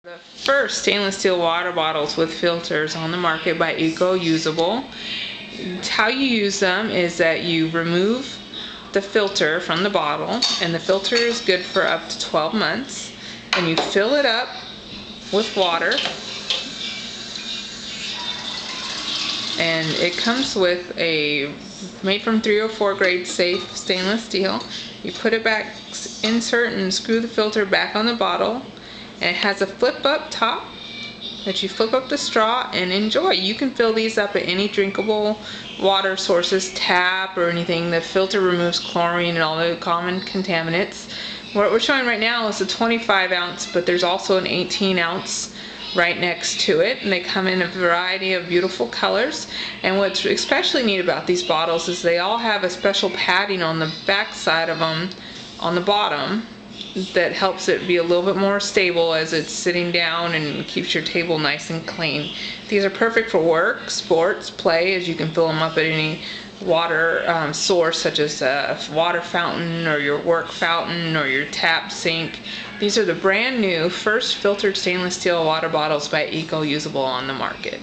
The first stainless steel water bottles with filters on the market by Eco-Usable. How you use them is that you remove the filter from the bottle, and the filter is good for up to 12 months, and you fill it up with water, and it comes with a made from 304 grade safe stainless steel. You put it back, insert and screw the filter back on the bottle, and it has a flip up top that you flip up the straw and enjoy. You can fill these up at any drinkable water sources, tap or anything. The filter removes chlorine and all the common contaminants. What we're showing right now is a 25 ounce, but there's also an 18 ounce right next to it, and they come in a variety of beautiful colors. And what's especially neat about these bottles is they all have a special padding on the back side of them on the bottom that helps it be a little bit more stable as it's sitting down and keeps your table nice and clean. These are perfect for work, sports, play, as you can fill them up at any water source, such as a water fountain or your work fountain or your tap sink. These are the brand new first filtered stainless steel water bottles by Eco-Usable on the market.